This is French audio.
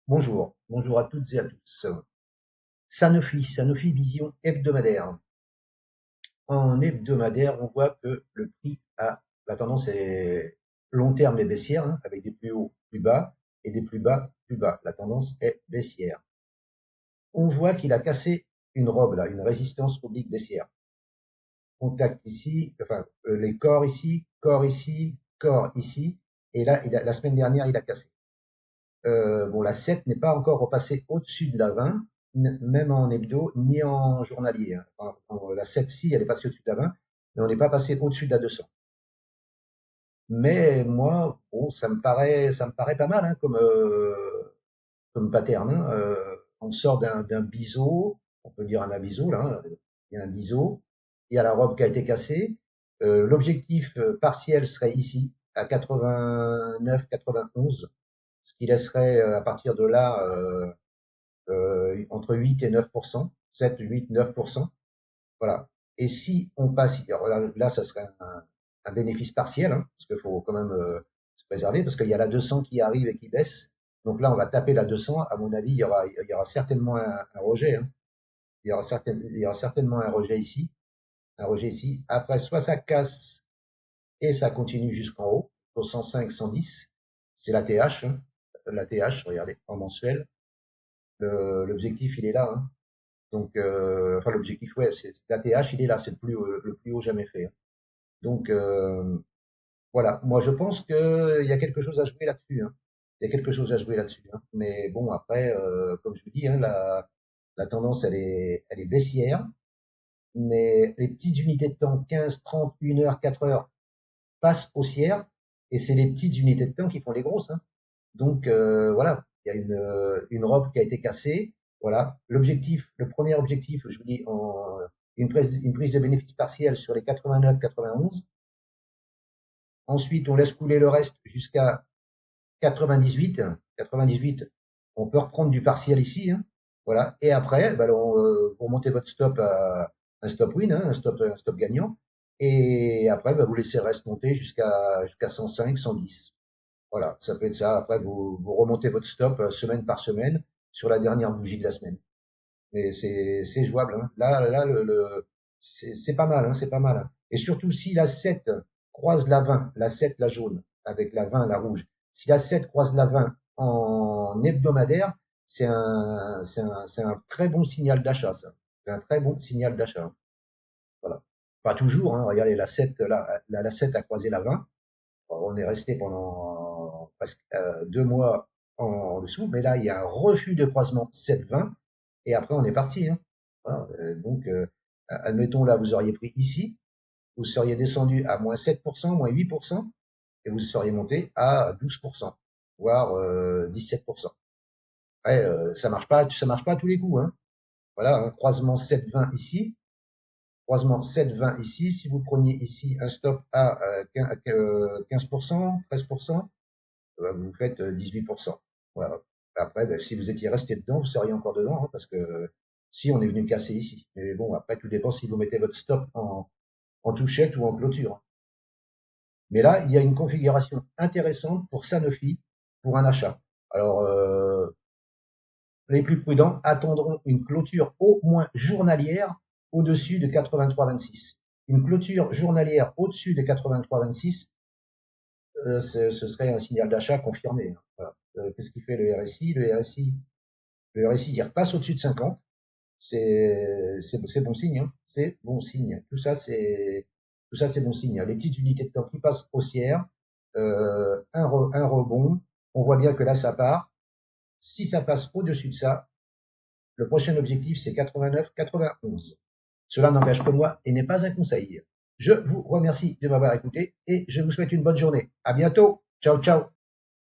Bonjour, bonjour à toutes et à tous. Sanofi Vision hebdomadaire. En hebdomadaire, on voit que le prix a, la tendance est long terme et baissière, hein, avec des plus hauts plus bas et des plus bas plus bas. La tendance est baissière. On voit qu'il a cassé une robe là, une résistance oblique baissière. Contact ici, enfin les corps ici, corps ici, corps ici, et là, la semaine dernière, il a cassé. Bon, la 7 n'est pas encore repassée au-dessus de la 20, même en hebdo, ni en journalier, hein. La 7, si, elle est passée au-dessus de la 20, mais on n'est pas passé au-dessus de la 200. Mais moi, bon, ça me paraît pas mal, hein, comme pattern, hein. On sort d'un biseau, on peut dire un abiseau, là, hein. Il y a un biseau, il y a la robe qui a été cassée. L'objectif partiel serait ici, à 89, 91, ce qui laisserait à partir de là entre 8 et 9%, 7, 8, 9%. Voilà. Et si on passe, alors là ça serait un bénéfice partiel, hein, parce qu'il faut quand même se préserver, parce qu'il y a la 200 qui arrive et qui baisse. Donc là, on va taper la 200. À mon avis, il y aura certainement un rejet, hein. Il y aura certainement un rejet ici, un rejet ici. Après, soit ça casse et ça continue jusqu'en haut, au 105, 110. C'est la TH, hein. La TH, regardez, en mensuel. L'objectif, il est là, hein. Donc, enfin, l'objectif, ouais, c'est l'ATH, il est là, c'est le plus haut jamais fait, hein. Donc, voilà. Moi, je pense qu'il y a quelque chose à jouer là-dessus, hein. Il y a quelque chose à jouer là-dessus, hein. Mais bon, après, comme je vous dis, hein, la tendance, elle est baissière. Mais les petites unités de temps, 15, 30, 1 heure, 4 heures, passent haussière. Et c'est les petites unités de temps qui font les grosses, hein. Donc voilà, il y a robe qui a été cassée. Voilà, l'objectif, le premier objectif, je vous dis, une prise de bénéfice partielle sur les 89, 91. Ensuite, on laisse couler le reste jusqu'à 98. 98, on peut reprendre du partiel ici, hein. Voilà. Et après, bah, vous remontez votre stop à un stop win, hein, un stop gagnant. Et après, bah, vous laissez le reste monter jusqu'à 105, 110. Voilà, ça peut être ça. Après, vous remontez votre stop semaine par semaine sur la dernière bougie de la semaine. Mais c'est jouable, hein. Là, c'est pas mal, hein, c'est pas mal, hein. Et surtout, si la 7 croise la 20, la 7, la jaune, avec la 20, la rouge, si la 7 croise la 20 en hebdomadaire, c'est un très bon signal d'achat, ça. C'est un très bon signal d'achat, hein. Voilà. Pas toujours, hein. Regardez, la 7 a croisé la 20. On est resté pendant presque 2 mois en dessous, mais là, il y a un refus de croisement 7-20, et après, on est parti, hein. Voilà, donc, admettons, là, vous auriez pris ici, vous seriez descendu à moins 7%, moins 8%, et vous seriez monté à 12%, voire 17%. Ouais, ça marche pas à tous les coups, hein. Voilà, hein, croisement 7-20 ici, croisement 7-20 ici. Si vous preniez ici un stop à 15%, 13%, vous faites 18%. Voilà. Après, ben, si vous étiez resté dedans, vous seriez encore dedans, hein, parce que si on est venu casser ici. Mais bon, après, tout dépend si vous mettez votre stop en touchette ou en clôture. Mais là, il y a une configuration intéressante pour Sanofi, pour un achat. Alors, les plus prudents attendront une clôture au moins journalière au-dessus de 83,26. Une clôture journalière au-dessus de 83,26, ce serait un signal d'achat confirmé, hein. Voilà. Qu'est-ce qu'il fait le RSI? Le RSI, il repasse au-dessus de 50. C'est bon signe, hein. C'est bon signe. Tout ça, c'est bon signe. Les petites unités de temps qui passent haussière, un rebond. On voit bien que là, ça part. Si ça passe au-dessus de ça, le prochain objectif, c'est 89, 91. Cela n'engage que moi et n'est pas un conseil. Je vous remercie de m'avoir écouté et je vous souhaite une bonne journée. À bientôt. Ciao, ciao.